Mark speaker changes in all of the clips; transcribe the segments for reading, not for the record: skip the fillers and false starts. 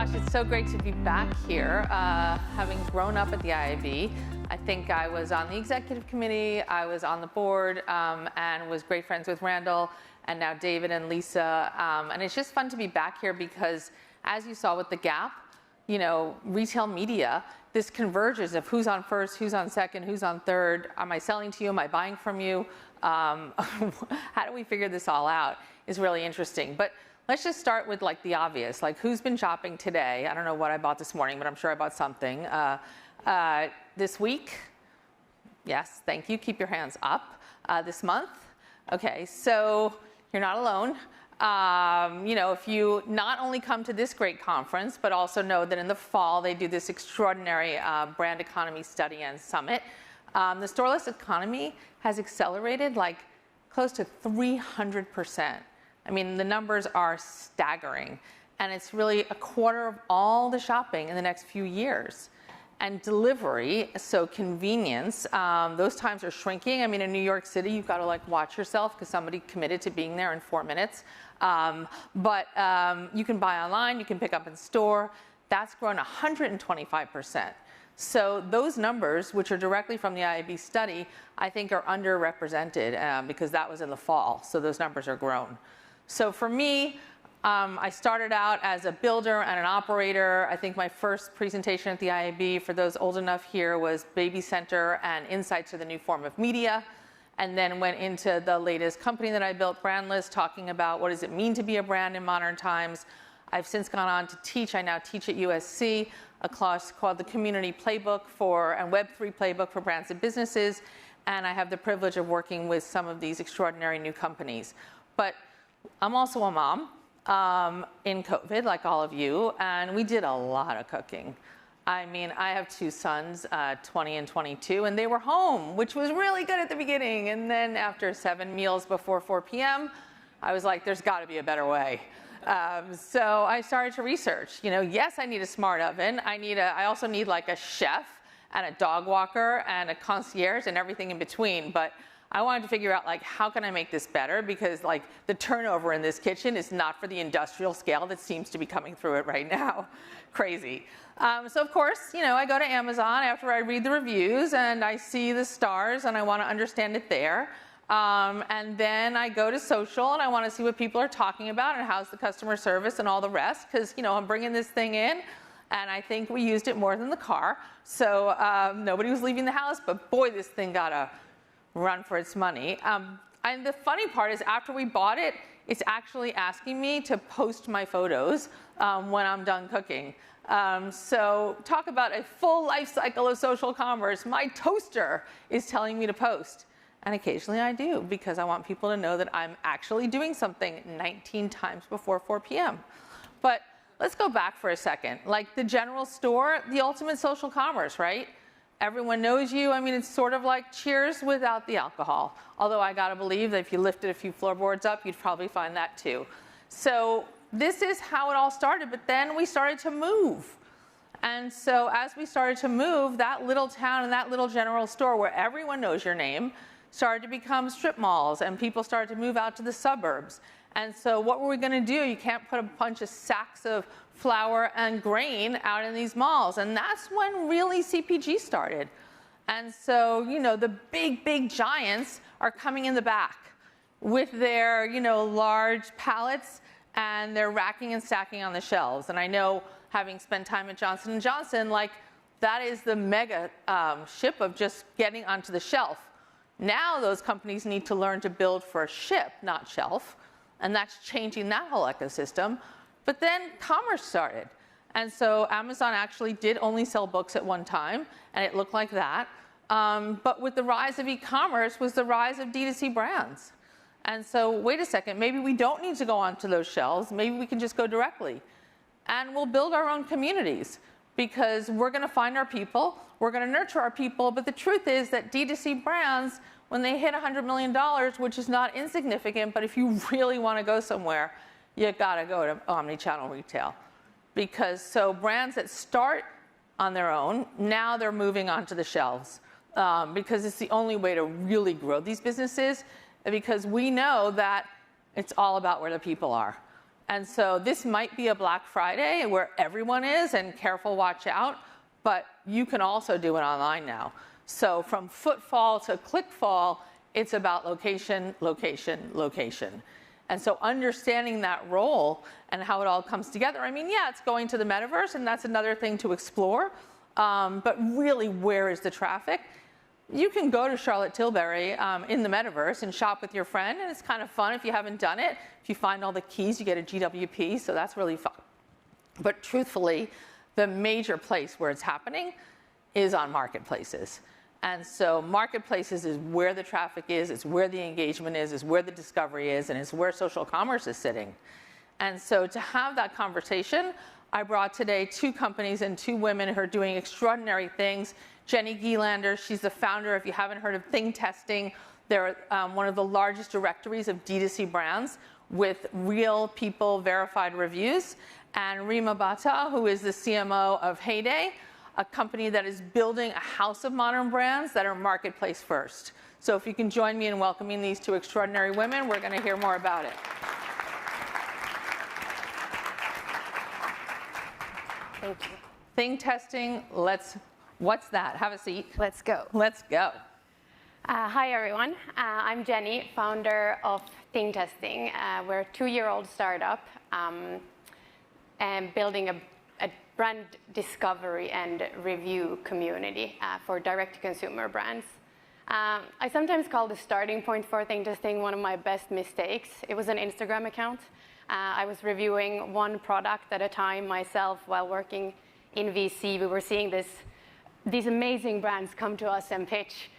Speaker 1: gosh, it's so great to be back here. Having grown up at the IAB, I think I was on the executive committee, I was on the board, and was great friends with Randall, and now David and Lisa. And it's just fun to be back here because, as you saw with the Gap, you know, retail media, this converges of who's on first, who's on second, who's on third. Am I selling to you? Am I buying from you? How do we figure this all out is really interesting. But let's just start with like the obvious, like who's been shopping today? I don't know what I bought this morning, but I'm sure I bought something. This week, yes, thank you, keep your hands up. This month, okay, so you're not alone. You know, if you not only come to this great conference, but also know that in the fall they do this extraordinary brand economy study and summit. The storeless economy has accelerated like close to 300%. I mean, the numbers are staggering, and it's really a quarter of all the shopping in the next few years. And delivery, so convenience, those times are shrinking. I mean, in New York City, you've got to like watch yourself because somebody committed to being there in 4 minutes. But you can buy online, you can pick up in store. That's grown 125%. So those numbers, which are directly from the IAB study, I think are underrepresented because that was in the fall. So those numbers are grown. So for me, I started out as a builder and an operator. I think my first presentation at the IAB, for those old enough here, was Baby Center and Insights to the New Form of Media, and then went into the latest company that I built, Brandless, talking about what does it mean to be a brand in modern times. I've since gone on to teach. I now teach at USC a class called the Community Playbook and Web3 Playbook for Brands and Businesses, and I have the privilege of working with some of these extraordinary new companies. But I'm also a mom. In COVID, like all of you, and we did a lot of cooking. I mean, I have two sons, 20 and 22, and they were home, which was really good at the beginning. And then after 7 meals before 4 p.m., I was like, there's got to be a better way. So I started to research. You know, yes, I need a smart oven. I also need like a chef and a dog walker and a concierge and everything in between. But I wanted to figure out, like, how can I make this better? Because, like, the turnover in this kitchen is not for the industrial scale that seems to be coming through it right now. Crazy. So, of course, you know, I go to Amazon after I read the reviews, and I see the stars, and I want to understand it there. And then I go to social, and I want to see what people are talking about and how's the customer service and all the rest. Because, you know, I'm bringing this thing in, and I think we used it more than the car. So nobody was leaving the house, but, boy, this thing got a run for its money. And the funny part is after we bought it, it's actually asking me to post my photos when I'm done cooking. So talk about a full life cycle of social commerce. My toaster is telling me to post. And occasionally I do because I want people to know that I'm actually doing something 19 times before 4 p.m. But let's go back for a second. Like the general store, the ultimate social commerce, right? Everyone knows you. I mean, it's sort of like Cheers without the alcohol. Although I gotta believe that if you lifted a few floorboards up, you'd probably find that too. So this is how it all started, but then we started to move. And so as we started to move, that little town and that little general store where everyone knows your name started to become strip malls, and people started to move out to the suburbs. And so what were we gonna do? You can't put a bunch of sacks of flour and grain out in these malls. And that's when really CPG started. And so, you know, the big, big giants are coming in the back with their, you know, large pallets, and they're racking and stacking on the shelves. And I know, having spent time at Johnson & Johnson, like that is the mega ship of just getting onto the shelf. Now those companies need to learn to build for a ship, not shelf. And that's changing that whole ecosystem. But then commerce started. And so Amazon actually did only sell books at one time, and it looked like that. But with the rise of e-commerce was the rise of D2C brands. And so wait a second, maybe we don't need to go onto those shelves. Maybe we can just go directly. And we'll build our own communities because we're going to find our people, we're going to nurture our people. But the truth is that D2C brands, when they hit $100 million, which is not insignificant, but if you really want to go somewhere, you gotta go to omni-channel retail. Because so brands that start on their own, now they're moving onto the shelves. Because it's the only way to really grow these businesses, because we know that it's all about where the people are. And so this might be a Black Friday where everyone is, and careful, watch out, but you can also do it online now. So from footfall to clickfall, it's about location, location, location. And so understanding that role and how it all comes together, I mean, yeah, it's going to the metaverse, and that's another thing to explore, but really, where is the traffic? You can go to Charlotte Tilbury in the metaverse and shop with your friend, and it's kind of fun if you haven't done it. If you find all the keys, you get a GWP, so that's really fun. But truthfully, the major place where it's happening is on marketplaces. And so marketplaces is where the traffic is, it's where the engagement is where the discovery is, and it's where social commerce is sitting. And so to have that conversation, I brought today 2 companies and 2 women who are doing extraordinary things. Jenny Gyllander, she's the founder, if you haven't heard of Thingtesting, they're one of the largest directories of D2C brands with real people verified reviews. And Reema Batta, who is the CMO of Heyday, a company that is building a house of modern brands that are marketplace first. So if you can join me in welcoming these 2 extraordinary women, we're going to hear more about it.
Speaker 2: Thank you.
Speaker 1: Thingtesting, what's that? Have a seat.
Speaker 2: Let's go.
Speaker 1: Let's go.
Speaker 2: Hi, everyone. I'm Jenny, founder of Thingtesting. We're a 2-year-old startup and building a brand discovery and review community for direct-to-consumer brands. I sometimes call the starting point for Thingtesting one of my best mistakes. It was an Instagram account. I was reviewing one product at a time myself while working in VC. We were seeing these amazing brands come to us and pitch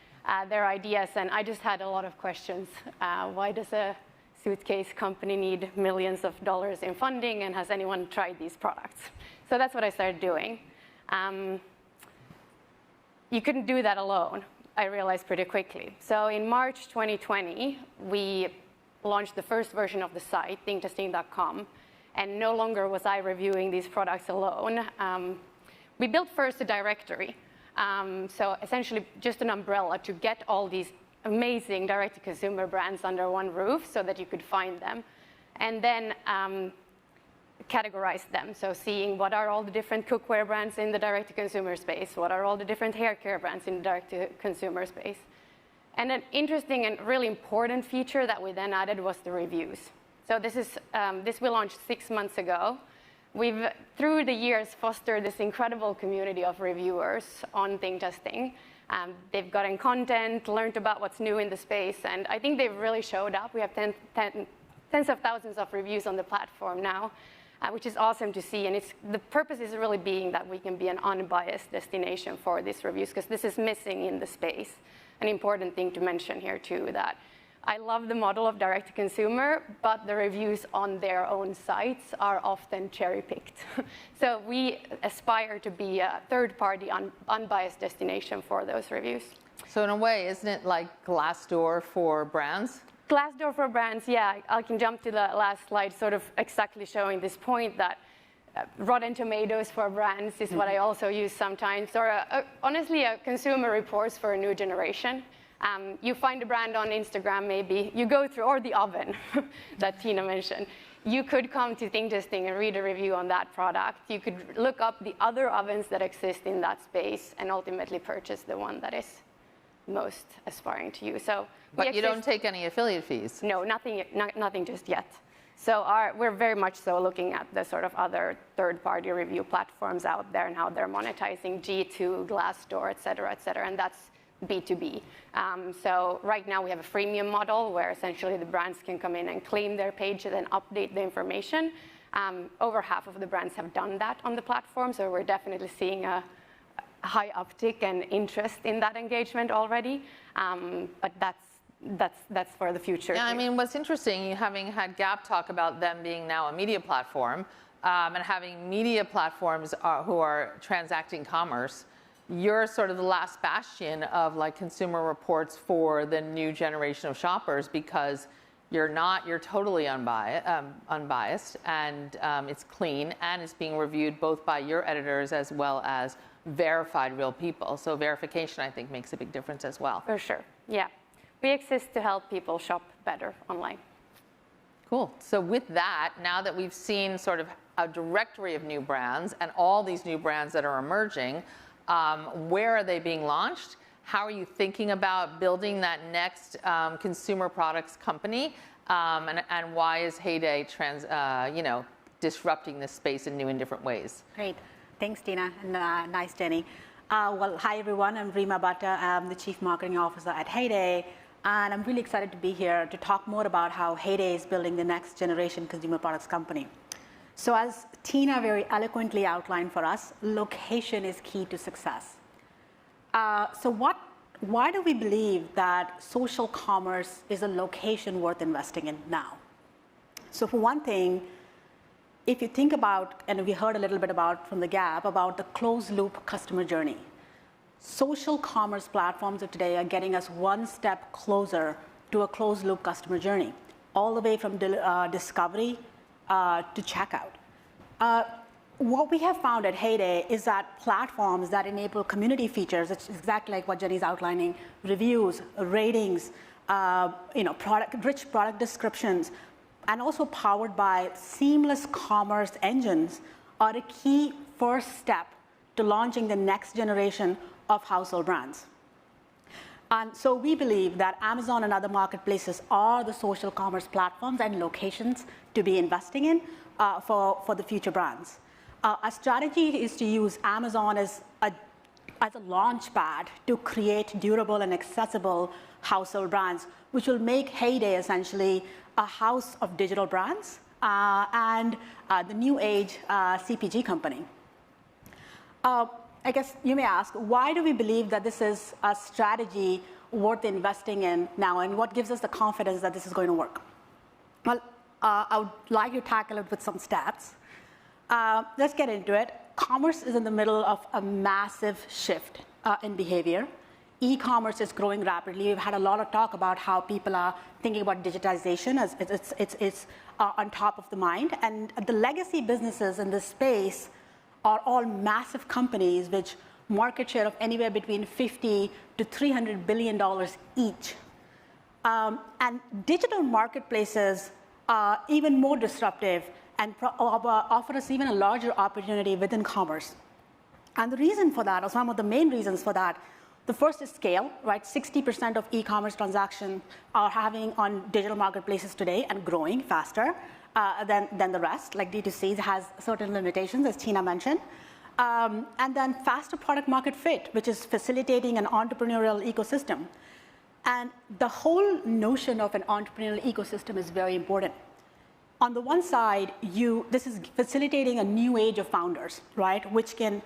Speaker 2: their ideas, and I just had a lot of questions. Why does a suitcase company need millions of dollars in funding, and has anyone tried these products? So that's what I started doing. You couldn't do that alone, I realized pretty quickly. So in March 2020, we launched the first version of the site, thingtesting.com, and no longer was I reviewing these products alone. We built first a directory, so essentially just an umbrella to get all these amazing direct-to-consumer brands under one roof so that you could find them, and then categorize them. So seeing what are all the different cookware brands in the direct-to-consumer space, what are all the different hair care brands in the direct-to-consumer space. And an interesting and really important feature that we then added was the reviews. So this we launched 6 months ago. We've, through the years, fostered this incredible community of reviewers on Thingtesting. They've gotten content, learned about what's new in the space, and I think they've really showed up. We have tens of thousands of reviews on the platform now, which is awesome to see. And the purpose is really being that we can be an unbiased destination for these reviews, because this is missing in the space. An important thing to mention here too, that I love the model of direct-to-consumer, but the reviews on their own sites are often cherry-picked. So we aspire to be a third-party, unbiased destination for those reviews.
Speaker 1: So in a way, isn't it like Glassdoor for brands?
Speaker 2: Glassdoor for brands, yeah. I can jump to the last slide, sort of exactly showing this point that Rotten Tomatoes for brands is what I also use sometimes, or honestly, consumer reports for a new generation. You find a brand on Instagram, maybe. You go through, or the oven that Tina mentioned. You could come to Thingtesting and read a review on that product. You could look up the other ovens that exist in that space and ultimately purchase the one that is most aspiring to you. So,
Speaker 1: but you don't take any affiliate fees?
Speaker 2: No, nothing just yet. So we're very much so looking at the sort of other third-party review platforms out there and how they're monetizing G2, Glassdoor, et cetera, and that's B2B. So right now we have a freemium model where essentially the brands can come in and claim their page and then update the information. Over half of the brands have done that on the platform, so we're definitely seeing a high uptick and interest in that engagement already. But that's for the future.
Speaker 1: Yeah, I mean, what's interesting, having had Gap talk about them being now a media platform, and having media platforms who are transacting commerce, you're sort of the last bastion of like consumer reports for the new generation of shoppers, because you're totally unbiased, and it's clean, and it's being reviewed both by your editors as well as verified real people. So verification, I think, makes a big difference as well.
Speaker 2: For sure, yeah. We exist to help people shop better online.
Speaker 1: Cool. So with that, now that we've seen sort of a directory of new brands and all these new brands that are emerging, where are they being launched? How are you thinking about building that next consumer products company? And why is Heyday disrupting this space in new and different ways?
Speaker 3: Great. Thanks, Tina, and nice, Jenny. Well, hi, everyone. I'm Reema Batta. I'm the Chief Marketing Officer at Heyday, and I'm really excited to be here to talk more about how Heyday is building the next generation consumer products company. So as Tina very eloquently outlined for us, location is key to success. Why do we believe that social commerce is a location worth investing in now? So for one thing, if you think about, and we heard a little bit about from the Gap, about the closed loop customer journey. Social commerce platforms of today are getting us one step closer to a closed loop customer journey, all the way from discovery to checkout. What we have found at Heyday is that platforms that enable community features, it's exactly like what Jenny's outlining, reviews, ratings, rich product descriptions, and also powered by seamless commerce engines are a key first step to launching the next generation of household brands. And so we believe that Amazon and other marketplaces are the social commerce platforms and locations to be investing in for the future brands. Our strategy is to use Amazon as a launch pad to create durable and accessible household brands, which will make Heyday essentially a house of digital brands and the new age CPG company. I guess you may ask, why do we believe that this is a strategy worth investing in now, and what gives us the confidence that this is going to work? Well, I would like to tackle it with some stats. Let's get into it. Commerce is in the middle of a massive shift in behavior. E-commerce is growing rapidly. We've had a lot of talk about how people are thinking about digitization as it's on top of the mind. And the legacy businesses in this space are all massive companies which market share of anywhere between $50 to $300 billion each. And digital marketplaces are even more disruptive and offer us even a larger opportunity within commerce. And the reason for that, or some of the main reasons for that, the first is scale, right? 60% of e-commerce transactions are having on digital marketplaces today and growing faster than the rest. Like D2C has certain limitations, as Tina mentioned. And then faster product market fit, which is facilitating an entrepreneurial ecosystem. And the whole notion of an entrepreneurial ecosystem is very important. On the one side, this is facilitating a new age of founders, right? Which can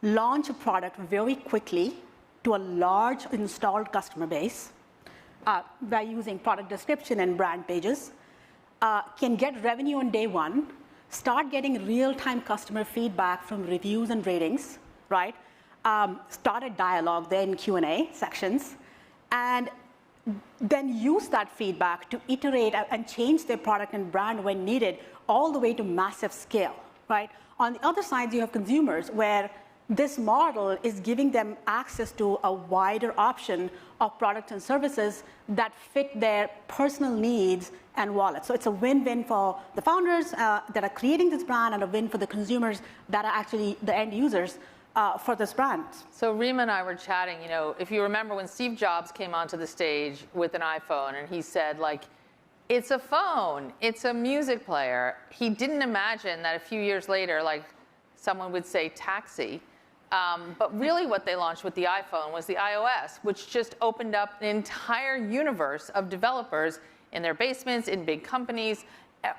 Speaker 3: launch a product very quickly to a large installed customer base by using product description and brand pages, can get revenue on day one, start getting real-time customer feedback from reviews and ratings, right? Start a dialogue there in Q&A sections, and then use that feedback to iterate and change their product and brand when needed, all the way to massive scale, right? On the other side, you have consumers where this model is giving them access to a wider option of products and services that fit their personal needs and wallet. So it's a win-win for the founders that are creating this brand, and a win for the consumers that are actually the end users for this brand.
Speaker 1: So Reema and I were chatting, if you remember when Steve Jobs came onto the stage with an iPhone and he said, it's a phone, it's a music player. He didn't imagine that a few years later, someone would say taxi. But really what they launched with the iPhone was the iOS, which just opened up an entire universe of developers in their basements, in big companies,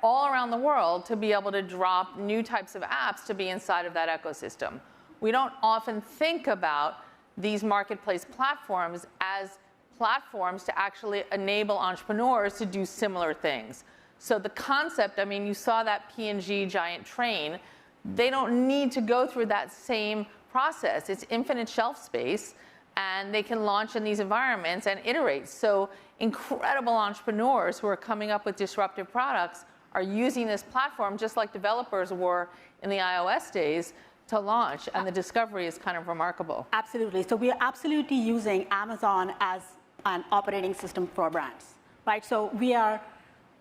Speaker 1: all around the world to be able to drop new types of apps to be inside of that ecosystem. We don't often think about these marketplace platforms as platforms to actually enable entrepreneurs to do similar things. So the concept, you saw that P&G giant train. They don't need to go through that same process. It's infinite shelf space, and they can launch in these environments and iterate. So incredible entrepreneurs who are coming up with disruptive products are using this platform just like developers were in the iOS days to launch, and the discovery is kind of remarkable.
Speaker 3: Absolutely. So we are absolutely using Amazon as an operating system for brands, right? So we are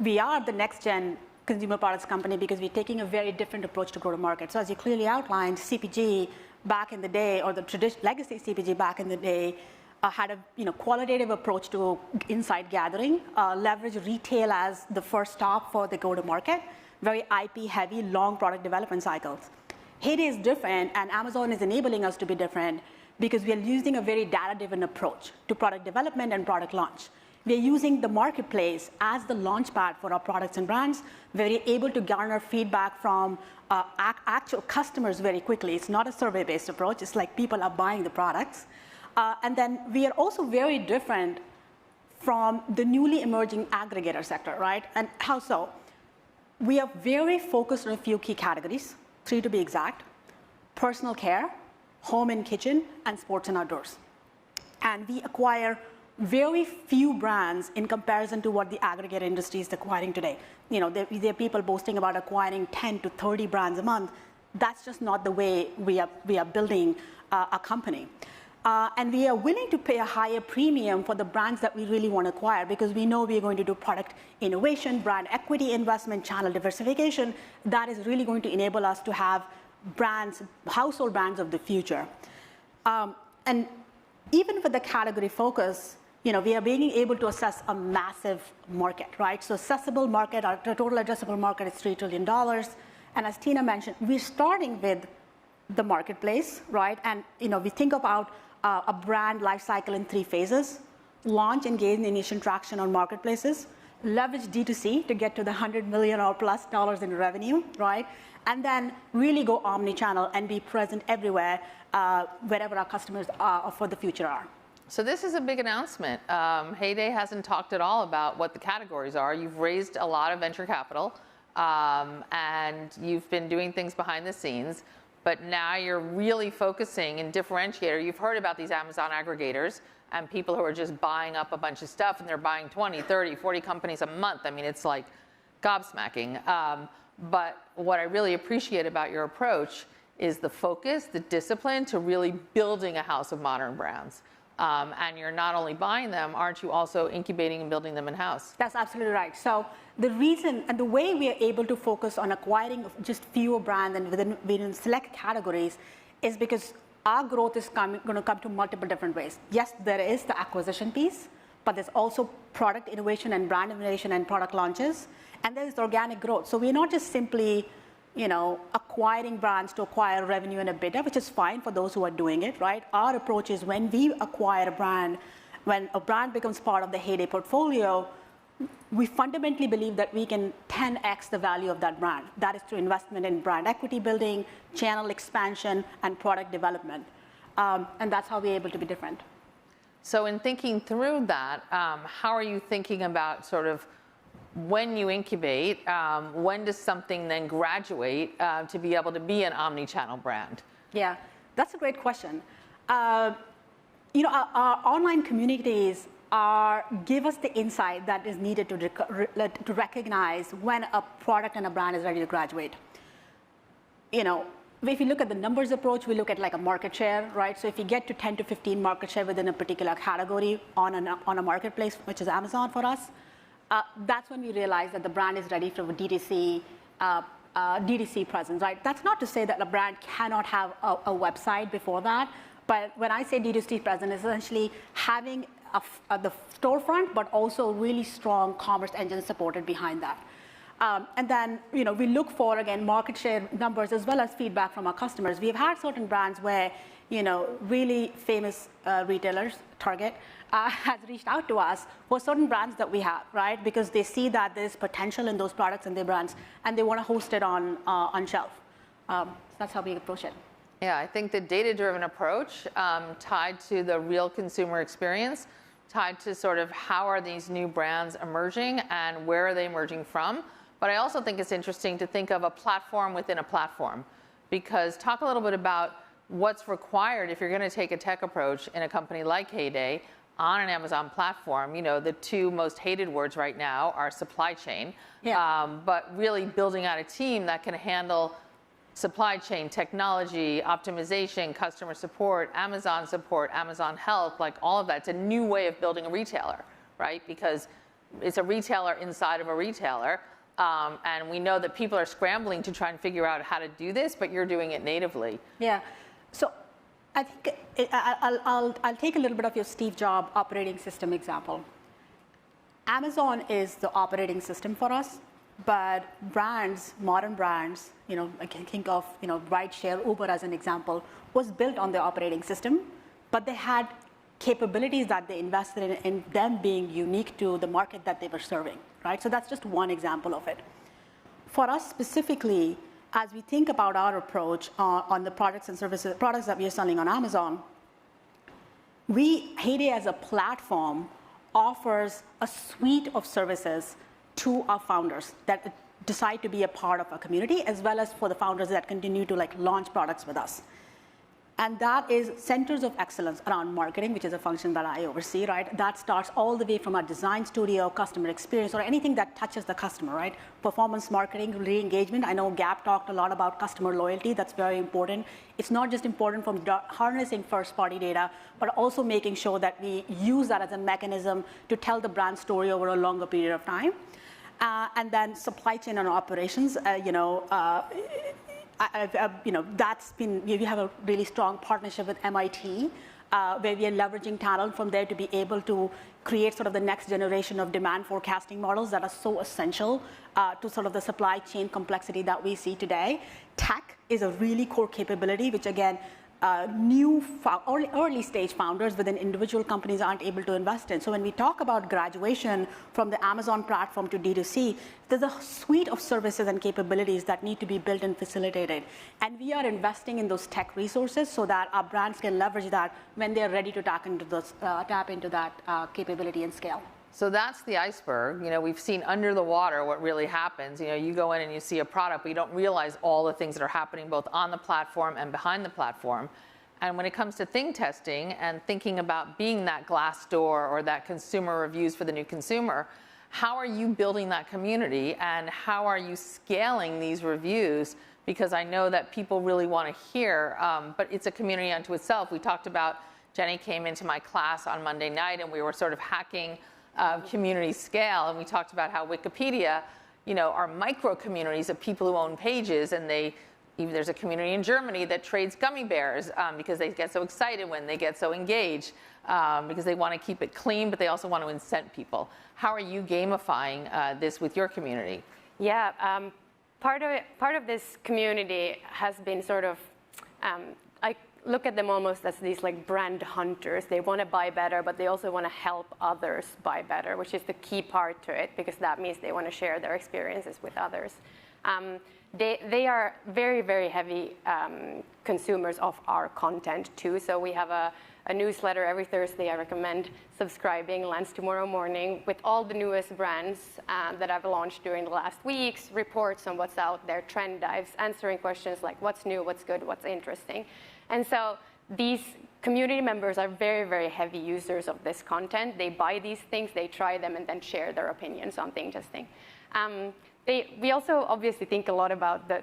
Speaker 3: we are the next gen consumer products company because we're taking a very different approach to go to market. So as you clearly outlined, CPG back in the day, or the legacy CPG back in the day, had a qualitative approach to insight gathering, leverage retail as the first stop for the go to market, very IP heavy, long product development cycles. Heyday is different, and Amazon is enabling us to be different because we are using a very data-driven approach to product development and product launch. We are using the marketplace as the launch pad for our products and brands. We're able to garner feedback from actual customers very quickly. It's not a survey-based approach. It's like people are buying the products. And then we are also very different from the newly emerging aggregator sector, right? And how so? We are very focused on a few key categories, 3 to be exact: personal care, home and kitchen, and sports and outdoors. And we acquire very few brands in comparison to what the aggregator industry is acquiring today. There are people boasting about acquiring 10 to 30 brands a month. That's just not the way we are building a company. And we are willing to pay a higher premium for the brands that we really want to acquire because we know we are going to do product innovation, brand equity investment, channel diversification. That is really going to enable us to have brands, household brands of the future. And even with the category focus, we are being able to assess a massive market, right? So accessible market, our total addressable market is $3 trillion. And as Tina mentioned, we're starting with the marketplace, right? And we think about a brand life cycle in 3 phases: launch, engage, and initial traction on marketplaces, leverage D2C to get to the $100 million or plus in revenue, right? And then really go omni-channel and be present everywhere, wherever our customers are for the future are.
Speaker 1: So this is a big announcement. Heyday hasn't talked at all about what the categories are. You've raised a lot of venture capital, and you've been doing things behind the scenes. But now you're really focusing in differentiator. You've heard about these Amazon aggregators and people who are just buying up a bunch of stuff, and they're buying 20, 30, 40 companies a month. I mean, it's like gobsmacking. But what I really appreciate about your approach is the focus, the discipline to really building a house of modern brands. And you're not only buying them, aren't you also incubating and building them in-house?
Speaker 3: That's absolutely right. So the reason and the way we are able to focus on acquiring just fewer brands and within select categories is because our growth is going to come to multiple different ways. Yes, there is the acquisition piece, but there's also product innovation and brand innovation and product launches, and there's organic growth. So we're not just simply acquiring brands to acquire revenue and EBITDA, which is fine for those who are doing it, right? Our approach is when we acquire a brand, when a brand becomes part of the Heyday portfolio, we fundamentally believe that we can 10x the value of that brand. That is through investment in brand equity building, channel expansion, and product development. And that's how we're able to be different.
Speaker 1: So in thinking through that, how are you thinking about sort of when you incubate, when does something then graduate to be able to be an omni-channel brand?
Speaker 3: Yeah, that's a great question. Our online communities give us the insight that is needed to recognize when a product and a brand is ready to graduate. If you look at the numbers approach, we look at like a market share, right? So if you get to 10 to 15 market share within a particular category on a marketplace, which is Amazon for us, that's when we realize that the brand is ready for a DTC presence, right? That's not to say that a brand cannot have a website before that, but when I say DTC presence, it's essentially having the storefront, but also really strong commerce engine supported behind that. And then, we look for, again, market share numbers as well as feedback from our customers. We've had certain brands where, really famous retailers, Target, has reached out to us for certain brands that we have, right? Because they see that there's potential in those products and their brands, and they want to host it on shelf. So that's how we approach it.
Speaker 1: Yeah, I think the data-driven approach tied to the real consumer experience, tied to sort of how are these new brands emerging and where are they emerging from. But I also think it's interesting to think of a platform within a platform, because talk a little bit about what's required if you're going to take a tech approach in a company like Heyday on an Amazon platform. The 2 most hated words right now are supply chain, but really building out a team that can handle supply chain, technology, optimization, customer support, Amazon Health, like all of that. It's a new way of building a retailer, right? Because it's a retailer inside of a retailer. And we know that people are scrambling to try and figure out how to do this, but you're doing it natively.
Speaker 3: Yeah. So I think I'll take a little bit of your Steve Jobs operating system example. Amazon is the operating system for us, but brands, modern brands, I can think of, rideshare, Uber as an example, was built on the operating system, but they had capabilities that they invested in them being unique to the market that they were serving, right? So that's just one example of it. For us specifically, as we think about our approach on the products and services, products that we are selling on Amazon, Heyday as a platform offers a suite of services to our founders that decide to be a part of our community, as well as for the founders that continue to launch products with us. And that is centers of excellence around marketing, which is a function that I oversee, right? That starts all the way from our design studio, customer experience, or anything that touches the customer, right? Performance marketing, re-engagement. I know Gap talked a lot about customer loyalty. That's very important. It's not just important from harnessing first-party data, but also making sure that we use that as a mechanism to tell the brand story over a longer period of time. And then supply chain and operations, that's been, we have a really strong partnership with MIT, where we are leveraging talent from there to be able to create sort of the next generation of demand forecasting models that are so essential to sort of the supply chain complexity that we see today. Tech is a really core capability, which again, early stage founders within individual companies aren't able to invest in. So when we talk about graduation from the Amazon platform to D2C, there's a suite of services and capabilities that need to be built and facilitated. And we are investing in those tech resources so that our brands can leverage that when they're ready to tap into that capability and scale.
Speaker 1: So that's the iceberg. We've seen under the water what really happens. You go in and you see a product, but you don't realize all the things that are happening both on the platform and behind the platform. And when it comes to thing testing and thinking about being that glass door or that consumer reviews for the new consumer, how are you building that community and how are you scaling these reviews? Because I know that people really want to hear, but it's a community unto itself. We talked about, Jenny came into my class on Monday night and we were sort of hacking community scale, and we talked about how Wikipedia, are micro communities of people who own pages, and there's a community in Germany that trades gummy bears because they get so excited when they get so engaged because they want to keep it clean, but they also want to incent people. How are you gamifying this with your community?
Speaker 2: Yeah, part of this community has been sort of, I look at them almost as these brand hunters. They want to buy better, but they also want to help others buy better, which is the key part to it, because that means they want to share their experiences with others. They are very, very heavy consumers of our content too. So we have a newsletter every Thursday. I recommend subscribing, lands tomorrow morning, with all the newest brands that I've launched during the last weeks, reports on what's out there, trend dives, answering questions like what's new, what's good, what's interesting. And so these community members are very, very heavy users of this content. They buy these things, they try them, and then share their opinions on thing testing. We also obviously think a lot about the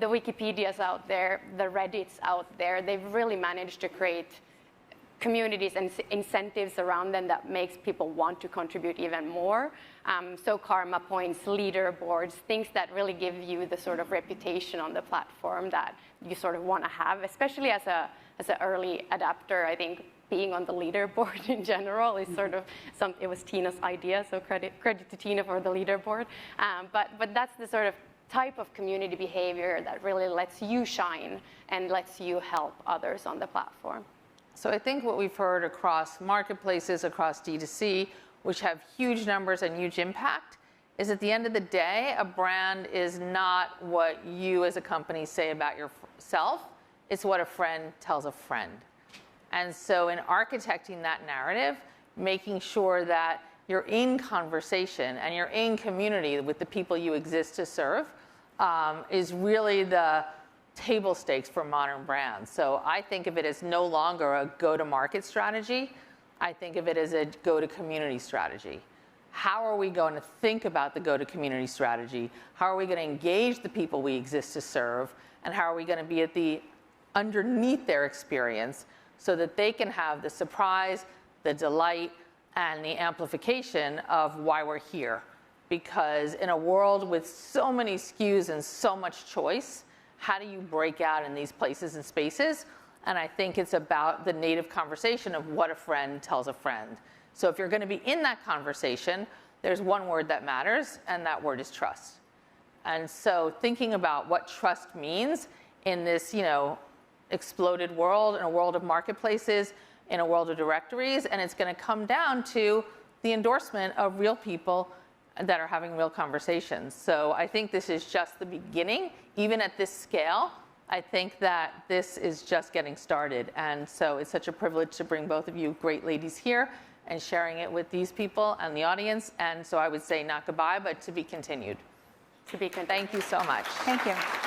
Speaker 2: Wikipedias out there, the Reddits out there. They've really managed to create communities and incentives around them that makes people want to contribute even more. So karma points, leaderboards, things that really give you the sort of reputation on the platform that you sort of want to have, especially as an early adapter. I think being on the leaderboard in general is sort of it was Tina's idea, so credit to Tina for the leaderboard. But that's the sort of type of community behavior that really lets you shine and lets you help others on the platform.
Speaker 1: So I think what we've heard across marketplaces, across D2C, which have huge numbers and huge impact, is at the end of the day, a brand is not what you as a company say about yourself, it's what a friend tells a friend. And so in architecting that narrative, making sure that you're in conversation and you're in community with the people you exist to serve is really the table stakes for modern brands. So I think of it as no longer a go-to-market strategy. I think of it as a go-to-community strategy. How are we going to think about the go-to-community strategy? How are we going to engage the people we exist to serve? And how are we going to be underneath their experience so that they can have the surprise, the delight, and the amplification of why we're here. Because in a world with so many SKUs and so much choice, how do you break out in these places and spaces? And I think it's about the native conversation of what a friend tells a friend. So if you're going to be in that conversation, there's one word that matters, and that word is trust. And so thinking about what trust means in this, exploded world, in a world of marketplaces, in a world of directories, and it's going to come down to the endorsement of real people that are having real conversations. So I think this is just the beginning. Even at this scale, I think that this is just getting started. And so it's such a privilege to bring both of you great ladies here and sharing it with these people and the audience. And so I would say not goodbye, but to be continued.
Speaker 2: To be continued.
Speaker 1: Thank you so much.
Speaker 3: Thank you.